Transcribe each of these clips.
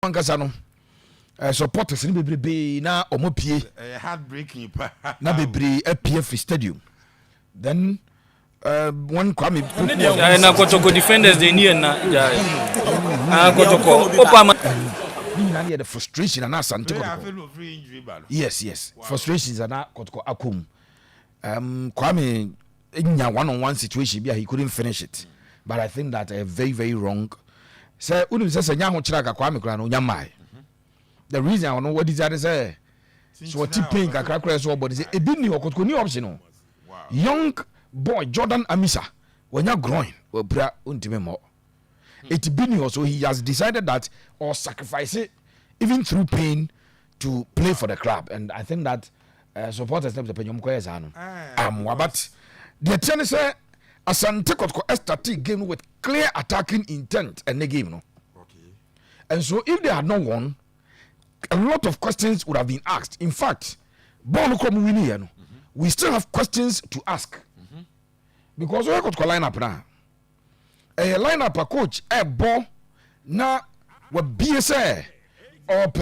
Ankasa no supporters ni bebrebe na omopie heartbreaking na bebre apie free stadium then one kwame na Kotoko defenders they need na Kotoko opama na the frustration and Asante Kotoko. Yes frustrations and Kotoko akum kwame in one-on-one situation he couldn't finish it, but I think that very wrong. Say unu say nya ho kira ka kwame kura no nyamai. The reason I know what is that say so what pain ka kra so body say ebi ni Kotoko ni option no. Young boy Jordan Amisa when you growing we bra untime mo. It be ni also he has decided that or sacrifice it even through pain to play for the club, and I think that supporters them the penyom ko yesa no. But the ten say Asante Kotoko started game with clear attacking intent and the game no. Okay. And so if they had not won, a lot of questions would have been asked. In fact, we still have questions to ask. Because we got line up now. A line up a coach a ball na what BSA or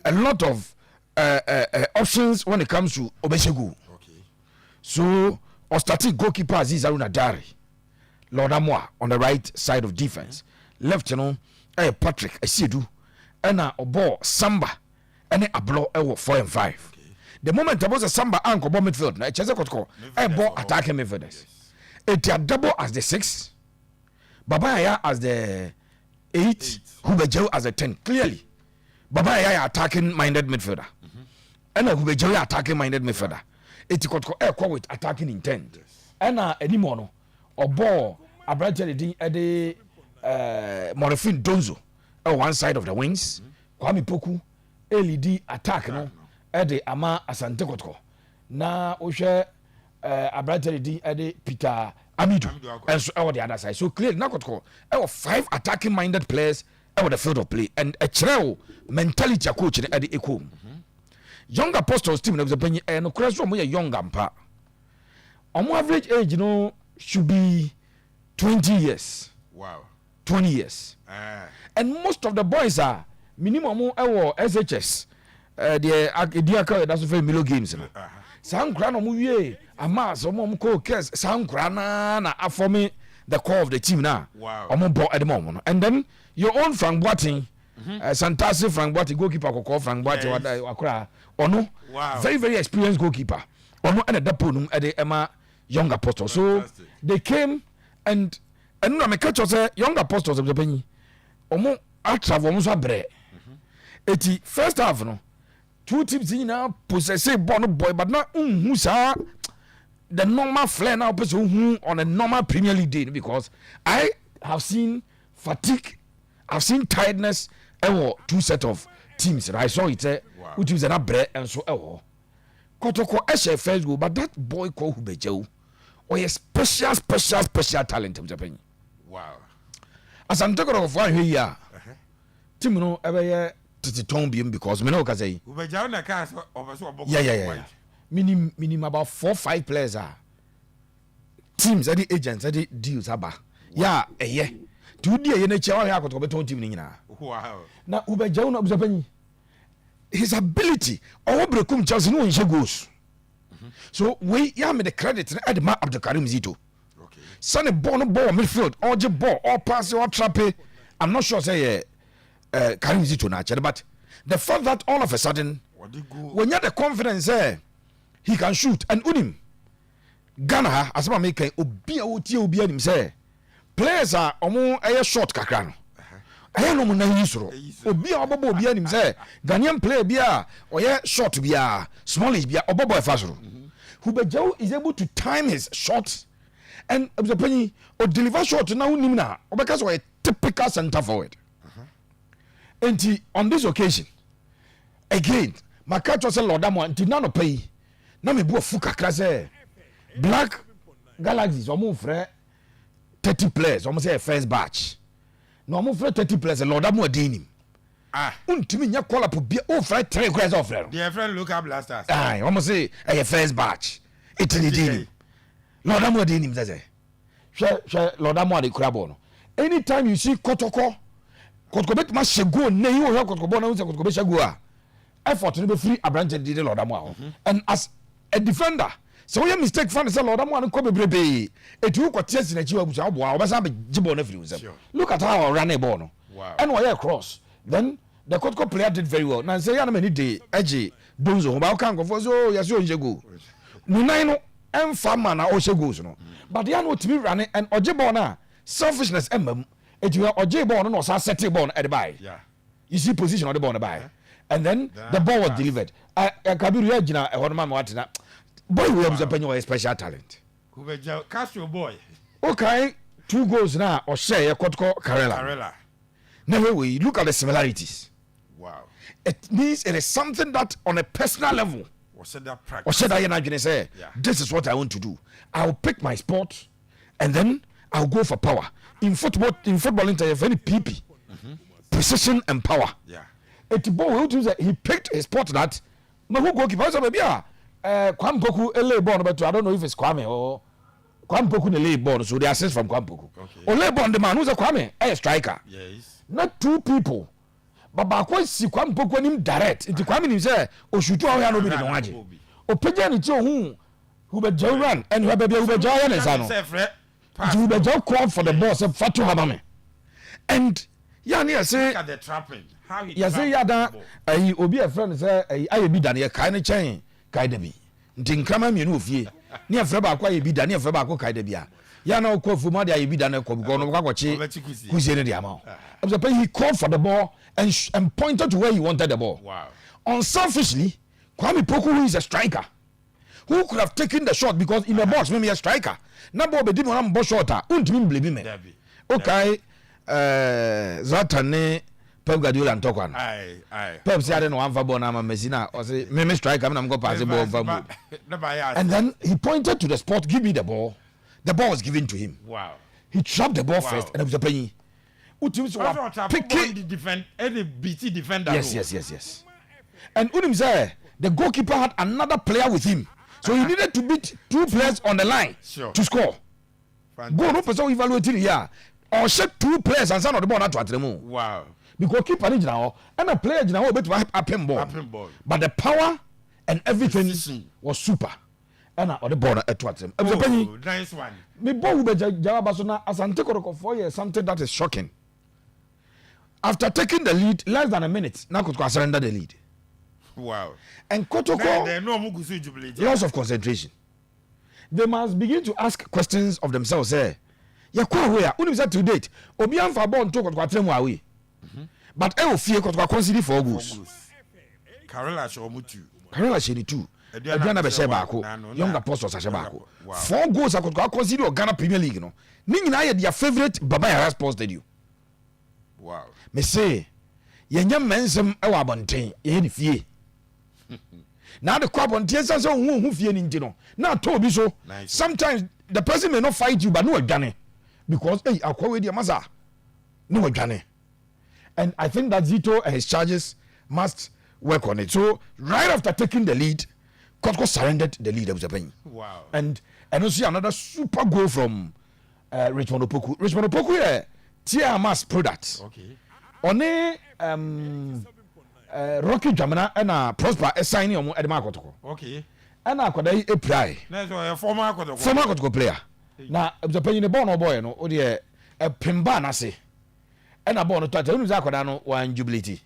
a lot of options when it comes to Obeshegu. Okay. So or starting goalkeeper Aziz Aruna Dari, Lord Amoa on the right side of defense. Left, Patrick Esidu, and a ball Samba, and a blow 4 and 5. Okay. The moment there was a Samba anchor bomb midfield, a ball attacking midfielders. It had double as the 6, Babaya as the 8, Hubert Gyau as the 10. Clearly, Babaya attacking minded midfielder, and Hubert Gyau attacking minded midfielder. It got air with attacking intent. And anymore no or ball a bright the Morifin Donzo on one side of the wings. Kwame Poku LED attack no at the Ama Asante Kotoko. Na Osha a bright the Peter Amidu and so over the other side. So clearly na Kotoko 5 attacking minded players over the field of play and a treo mentality coach at the echo. Young Apostles team was a and cross from a young ampa. On average age, should be 20 years. Wow. 20 years. And most of the boys are minimum SHS. That's very Milo games. Some crown of movie, a mass, or mom call case, some crana for me the core of the team now. Wow. I'm on board at the moment. And then your own Frank Boating. Santasi Frank Boating goalkeeper call Frank Boating Ono, wow. Very experienced goalkeeper. Ono and a dapunum at the Emma Young Apostles. So they came and I catch us Young Apostles of the Penny. Omo travel almost a bread. Eti first half no 2 teams in now possess bono boy, but not who's the normal flair now person who on a normal Premier League day, because I have seen fatigue, I've seen tiredness. 2 set of teams. I saw it. Which is an bread and so Kotoko Eshe first goal, but that boy called Hubert Gyau or a special talent of Japan. Wow. As I'm talking of one here, Tim no ever to Tom Beam because Menoka say Hubert Gyau na cast over yeah. Minimum about 4-5 players are teams, any agents, any deals aba. Yeah, yeah. 2 days in a chair, I got to team in. Wow. Now Hubert Gyau no Japan. His ability or brekum Chelsea no in goals. So we me the credit at the map of the Karim Zito. Okay. Sunny ball midfield or the ball or pass or trap. I'm not sure say Karim Zito naturally, but the fact that all of a sudden when you have the confidence he can shoot and unim Ghana as I make obi him say players are omo short kakra no. I no na yisro obi obobo obi anim say Ghanaian player bia oye short bia smallish bia obobo efasoro. Hubert Gyau is able to time his shots and observe or deliver shot na unim na obeka so a typical center forward. And on this occasion again makacho say Lord Amo nti na no pay na me bu afu kakra say Black Galaxies omo frɛ 30 players almost say first batch. No mo frɛ 30 players Lord Amo adinim. Untimi nya call up bia o frɛ 3 players of frɛ. Their friend local blasters. Almost say a first batch. It is adinim. Lord Amo adinim say. Share Lord Amo de crab on. Anytime you see Kotoko Kotoko bet ma shego ne yi wo Kotoko ball na wo se Kotoko be shego a effort no be free abrante di Lord Amoa and as a defender so we mistake fan say Lord Amoa no ko bebrebe etu ko tiasi na chi wa busa obo a obesa be giball na free himself look at how I ran a ball no and why cross then the Kotoko player did very well na say ya na many day eje donzo ba kan ko so ya so nje go nunan no emfa man na o she goals no but ya no timi run and oje ball na selfishness emam etu oje ball no so set ball at the by you see position of the ball by and then the ball was delivered Kabiru ya gina e hono ma watina boy we have a special talent Hubert Gyau cast your boy okay 2 goals now or share Kotoko Karela now we look at the similarities. Wow. It means it is something that on a personal level Or said that practice. or said I say this is what I want to do. I'll pick my sport and then I'll go for power. In football you have any PP precision and power. Yeah. He picked a sport that no who goalkeeper so maybe Kwame Poku lay ball but I don't know if it's Kwame or Kwame Poku lay ball so the assist from Kwame Poku. Or lay ball the man who's a Kwame a striker. Yes. Not 2 people. But bakwa si Kwame Poku nim direct. Nti Kwame nim say o shoot o ya no bi de waje. O peja ni ti ohun Hubert Gyau run and Hubert Gyau ya nsa no. Hubert Gyau call for the ball say fatu habame. And ya ne say look at the trapping. How he ya say ya da obi a friend say aye bi da ne kai ne chen kai da bi. Nti nkrama mienu ofie. Ne afre ba akwa ye bi da ne afre ba akwa kai da bi a. Ya na ko fu ma de aye bi da ne ko bi ko no kwa kwachi kuzie ne de ama. He called for the ball and pointed to where he wanted the ball. Wow. Unselfishly, Kwame Poku, who is a striker, who could have taken the shot because in the box, maybe a striker. Now, Bob didn't want to shot. Okay, Zlatane, Pep Guardiola and Tokwan. Aye. Pep said, I don't know, I'm for Bonama Messina, or say, Meme striker, I'm going to pass the ball. And then he pointed to the spot, give me the ball. The ball was given to him. Wow. He trapped the ball first, and it was a penny. Picking the defend any BT defender. Yes. And Unim say the goalkeeper had another player with him. So he needed to beat 2 players on the line to score. Go no person evaluating here. Or set 2 players and some of the ball not to atremu. Wow. Because keeper is now and a player is now bet to up him ball. But the power and everything was super. And the ball at him. Nice one. Me ball Hubert Gyau basona Asante Kotoko for years something that is shocking. After taking the lead, less than a minute, now Kotoko surrender the lead. Wow. And Kotoko, loss of concentration. They must begin to ask questions of themselves. Say, where? Unim said to date, Obian for born to Kotoko tremu away. But I will fear Kotoko consider 4 goals. Karela shomutu. Karela shiri 2. Adriana Beshebako, young apostles Ashebako. 4 goals Kotoko consider Ghana Premier League. No, Ningina their favorite Baba Yara Sports Stadium. Wow. Me say, yenya mensem e wa bonten ye ni fie. Now the crop on tears so who fie ni no. Na to bi so. Sometimes the person may not fight you but no adwane because akwa we dia masa. No adwane. And I think that Zito and his charges must work on it. So right after taking the lead, Kotoko surrendered the lead of the penny. Wow. And also another super goal from Richmond Opoku. Richmond Opoku TMS product. Okay. One Rocky Jamana and Prosper signing on Edema Kotoko. Okay. And I could a pry. That's a former Kotoko player. Now the penny bono boy no or a pimbana say. And a bono to Zakadano one jubility.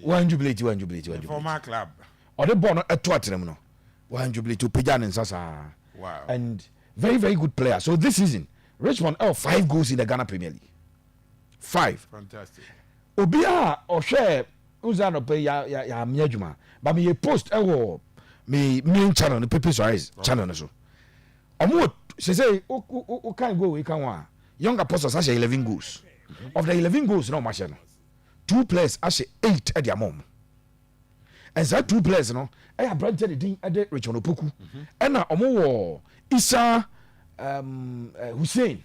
One jubility. Former club. Or the bono at Tottenham. One jubility to Pijan and Sasa. Wow. And very, very good player. So this season, Richmond 5 goals in the Ghana Premier League. 5. Fantastic. Obia or share Uzano pay ya miajuma. But me post me main channel the People's Rise channel so. Omo she say o can go we can one. Young apostles has 11 goals. Of the 11 goals no match no. 2 players has 8 at their mom. And that 2 players no I have branched the thing at the Richmond Opoku. And na omo Isa Hussein.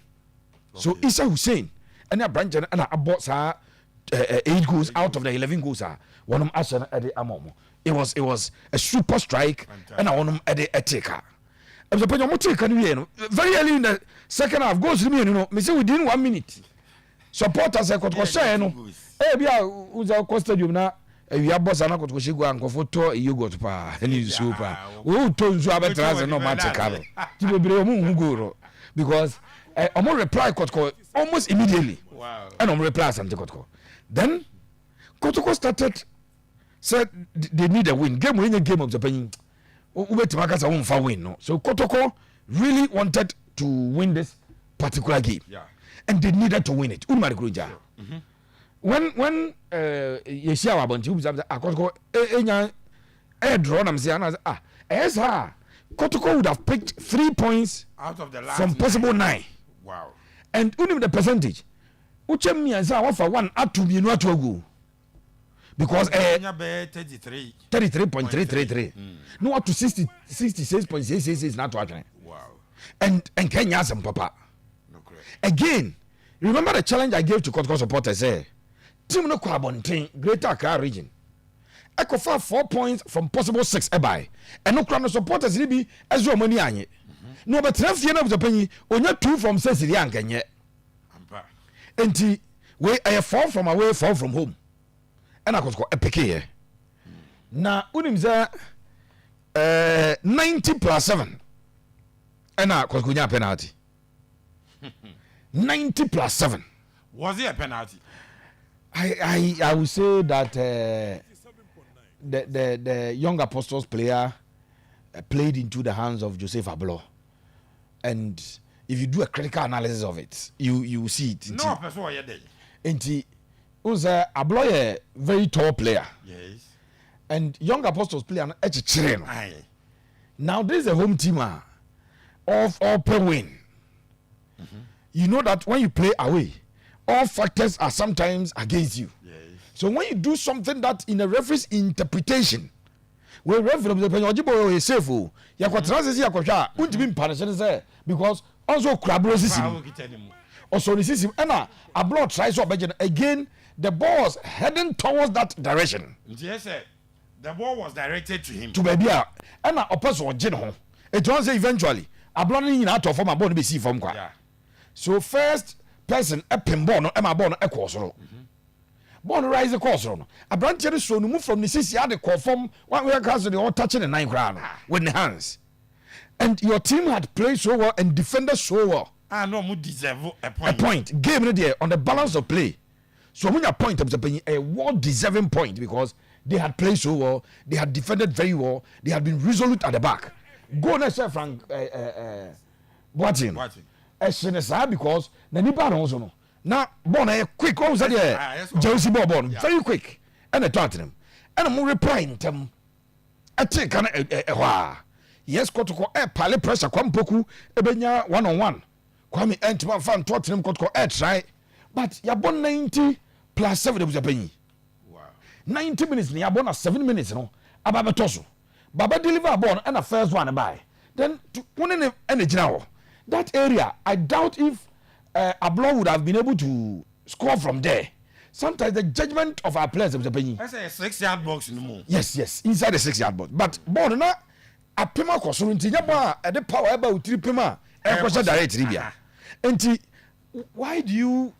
So Isa Hussein and a branch and I bought 8 goals out of the 11 goals one of them at the amom. It was a super strike. Fantastic. And I want them at the taker. I was very early in the second half goes to me, me say within 1 minute. supporters e Kotoko share no bia uza ko stadium na awia boss na Kotoko shegu ankofo to yogurt pa any soup pa wo to nzu abetra no match caro ti bebre o mu goro because omo reply Kotoko almost immediately. Wow. And omo reply Asante Kotoko. Then Kotoko started said they need a win. Game winning game of the penny. Ubetimaka won't fa win no. So Kotoko really wanted to win this particular game. Yeah. And they needed to win it. Unmari Kruja. When you see our bunch, Kotoko draw them say yes Kotoko would have picked 3 points out of the last from possible 9. Wow. And only the percentage. Uchem mi ansa offer 1 at 2 minu at go. Because 33.333. No up to 66.666 not watching. Wow. And Kenya some papa. No correct. Again, remember the challenge I gave to Kotoko supporters team no kwabonten Greater Accra region. I could 4 points from possible 6 ebai. And no crown supporters be as your money anye. No but 12 years of the penny only 2 from Cecilia and Kenya. And we are 4 from away, 4 from home. And I could go epic here. Now, Unimza 90 plus 7. And I could go penalty. 90 plus 7. Was it a penalty? I would say that the young apostles player played into the hands of Joseph Ablo. And if you do a critical analysis of it, you see it. No, person why there. Enti unse Ablo very tall player. Yes. And young apostles player no echichire. Aye. Now this is a home team all per win. You know that when you play away, all factors are sometimes against you. Yes. So when you do something that in a referee's interpretation, we referee the penalty is safe. Ya kwa transisi ya kwa sha, untimi mpanish say because also crabro system. Also the system and a blood tries to again the ball was heading towards that direction. Yes, sir. The ball was directed to him. To baby and a person was home. It was eventually a blood in out of form a bone be see from kwa. Yeah. So first person a pinball no Emma Bon a course. Born rise the course on a branch so no move from the city at the core form one way across the all touching the 9 ground with the hands. And your team had played so well and defended so well. No more deserve a point. A point. Game there on the balance of play. So when your point of a well deserving point because they had played so well, they had defended very well, they had been resolute at the back. Go next Frank Boatin. Because the Nipa also no. Now, born a quick, what was that? Josie Bobon, very quick, and a Tottenham, and a more replying them. I take a yes, Kotoko, a pale pressure, Kwampoku, Ebenya 1-on-1. Kwame Entman fan Tottenham Kotoko, try, but you're born 90 plus 7 was a penny. Wow. 90 minutes, you're born at 7 minutes, no, about Tosso. Baba deliver a born and a first one by. Then, to one energy now. That area, I doubt if Ablo would have been able to score from there. Sometimes the judgment of our players is a penny. That's a 6-yard box in the moon. Yes, inside the 6-yard box. But Bonana, a pima kosurunti yaba at the power about 3 pima. Question direct Libya. And why do you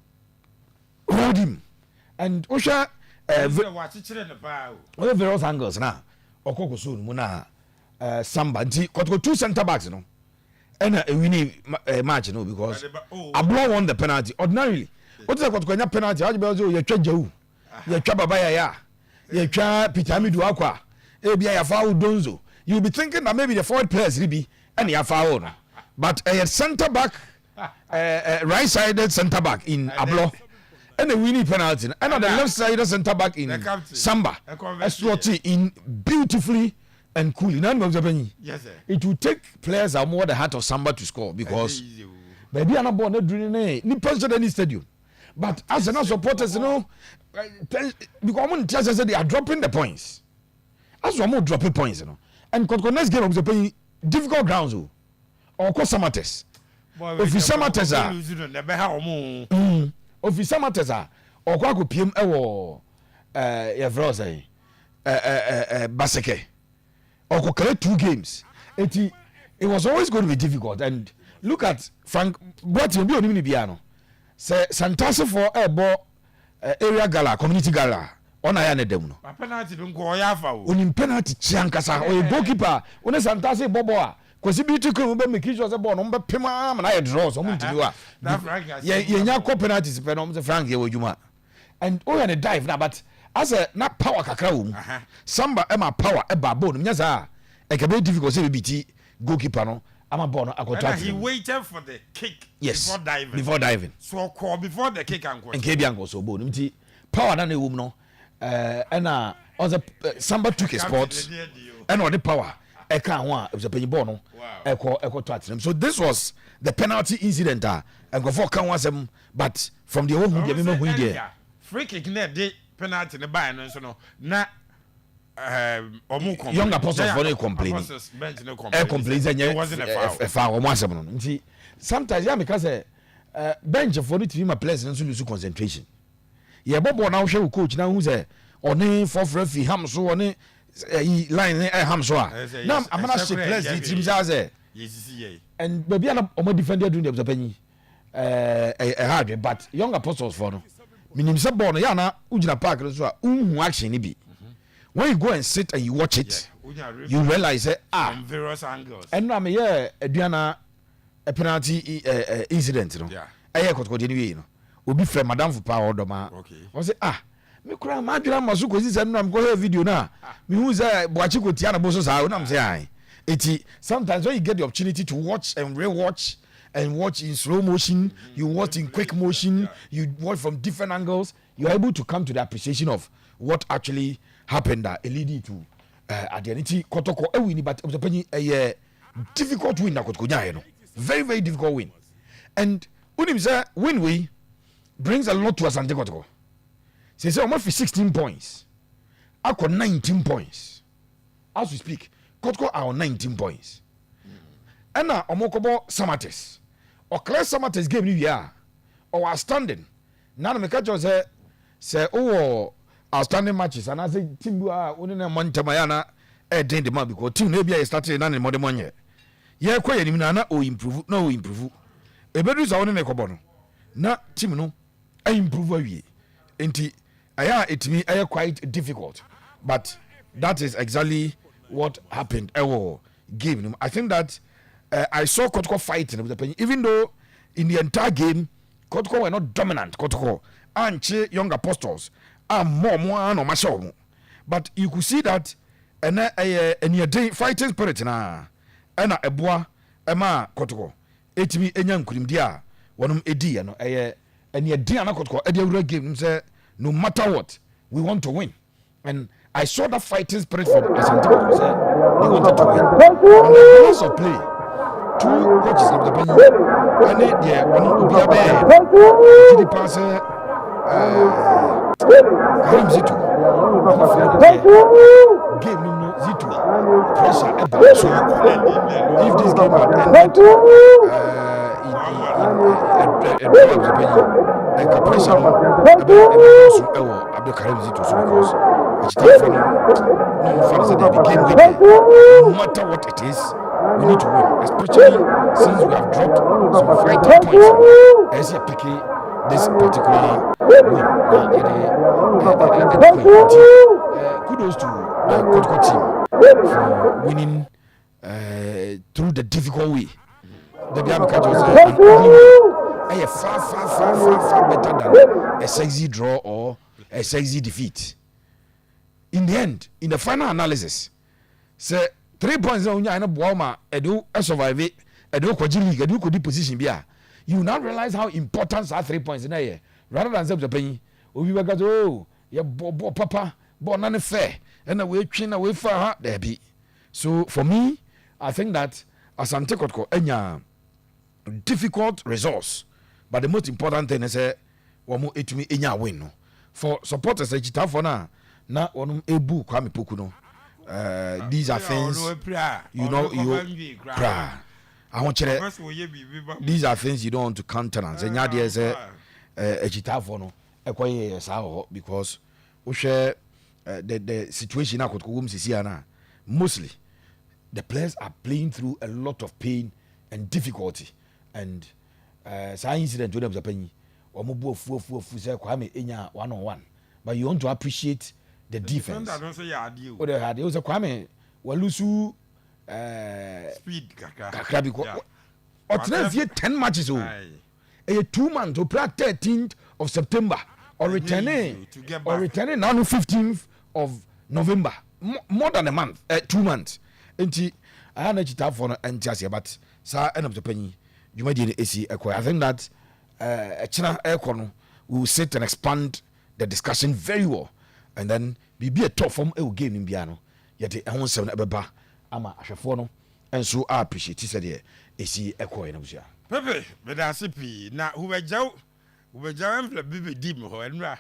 hold him? And Osha, various angles now. Okoko soon, Muna, Samba, Kotoko 2 center backs, you know. And we need match, you know, because Ablo won the penalty. Ordinarily, what is a penalty? How do you try Gyau? You try Babaya, you try Pitamidu Aqua, Ebia Foul Donzo. You'll be thinking that maybe the forward players will be any foul. But a center back, right sided center back in Ablo, and a winning penalty, and on the left sided center back in Samba, a slotty in beautifully. And cool, yes, sir. It will take players are more the heart of Samba to score because maybe I'm not born ni president any stadium. But as an supporters, you know, because they are dropping the points. As one more dropping points, you know. And next game of the playing difficult grounds, or Samates. If you Samates or Kwaku PM or Baseke. Or 2 games. It was always going to be difficult. And look at Frank Boatin, say Santase for area gala community gala ona ya ne dem no penalty nko ya fa o onim penalty chiankasa o goalkeeper one Santase bobo a kwasi bi tukun be make sure say ball no be pema na ye draw so mun tidi wa ye nya ko penalties pe no Frank ye wodwuma and o ya ne dive na but as a na power kakra wo mu samba e ma power e ba ball no nya sa e ka be difficult say be biti goalkeeper no ama ball no akoto and he waited for the kick before diving so call before the kick and ke bi so ball no mti power na wo mu no na on samba took a spot and on the power e ka ho a e penny ball no e ko to atenam so this was the penalty incident and go for kan wasem but from the whole who me who there free kick na dey penalty ne buy no so no na young apostles for no complain it wasn't a foul nti sometimes ya because bench for the team players no lose concentration ye bobo na wo hwe coach na hu say oni for referee ham so oni line ham so na amana ship players the team say and baby na o defender do the penny hard but young apostles for no minim say ball no ya na ugina park so a unhu action ni bi when you go and sit and you watch it you realize from various angles and no me aduana a penalty incident no kotoko de ni no obi frɛ madam for power odoma o say me kura ma adwira maso kosi sɛ no am ko hear video na me hu sɛ boachi ko tia na bo so sa o na say ai eti sometimes when you get the opportunity to watch and re-watch and watch in slow motion you watch in quick motion you watch from different angles you are able to come to the appreciation of what actually happened that leading to identity Kotoko win but a difficult win na Kotoko nya no very very difficult win and unim say win we brings a lot to Asante Kotoko say almost 16 points akọ 19 points as we speak Kotoko are on 19 points and na omokobo Samates or clear Samates game ni ya or outstanding na me catch say outstanding matches and as a team only na montama na den the man because team na bia started na ne modern monye ye kwa ye na o improve na o improve ebedu sa woni ne kobo no na team no improve awie enti aya etimi aya quite difficult but that is exactly what happened game I think that I saw Kotoko fighting with the penny even though in the entire game Kotoko were not dominant Kotoko anche young apostles more no masho but you could see that and a fighting spirit na na eboa ema Kotoko etimi enya nkurimdi a wonum edi no and ye din na Kotoko e dey game say no matter what we want to win and I saw that fighting spirit from Asante Kotoko say they wanted to win on the balance of play two coaches of the penny and they one obi abe did pass Karim Zito game no Zito pressure about so if this game had ended and the pressure about Karim Zito so because it's time no fans that they became with no matter what it is we need to win especially since we have dropped some fighting points as a picky this particular win. Kudos to the Kotoko team for winning through the difficult way. The Biamika was far better than a sexy draw or a sexy defeat. In the end, in the final analysis, say 3 points on Yana Boama, Edu survive it, Edu Kwaji League, Edu Kodi position bia. You now realize how important are 3 points in a year. Rather than say the penny, we were going, yeah, papa, none fair, and away chin away for her, there be. So for me, I think that Asante Kotoko, enya difficult resource, but the most important thing is wamu etumi enya win no. For supporters, ejita for na wanum ebu kwame poku no. These are things you know you cry. I want you these are things you don't want to countenance. And yet there's a chitafono, a quiet because we share the situation I could mostly the players are playing through a lot of pain and difficulty. And some incident to them the penny omobu ofu say Kwame enya 1-on-1 but you want to appreciate the defense don't say ya adi o de had it was Kwame walusu speed kakra because Otenavie 10 matches o. A 2 months to play 13th of September or returning now on 15th of November. More than a month, 2 months. Enti I had to for NTS but sir end of the penny. You might need AC. I think that China Aircon will sit and expand the discussion very well, and then be a top form game in Biano. Yet I want 7 Ababa ama Ashafono, and so I appreciate it. Said AC Echo in Abuja. Pepe, but I see na Hubert Gyau envelope bibi dim ho enra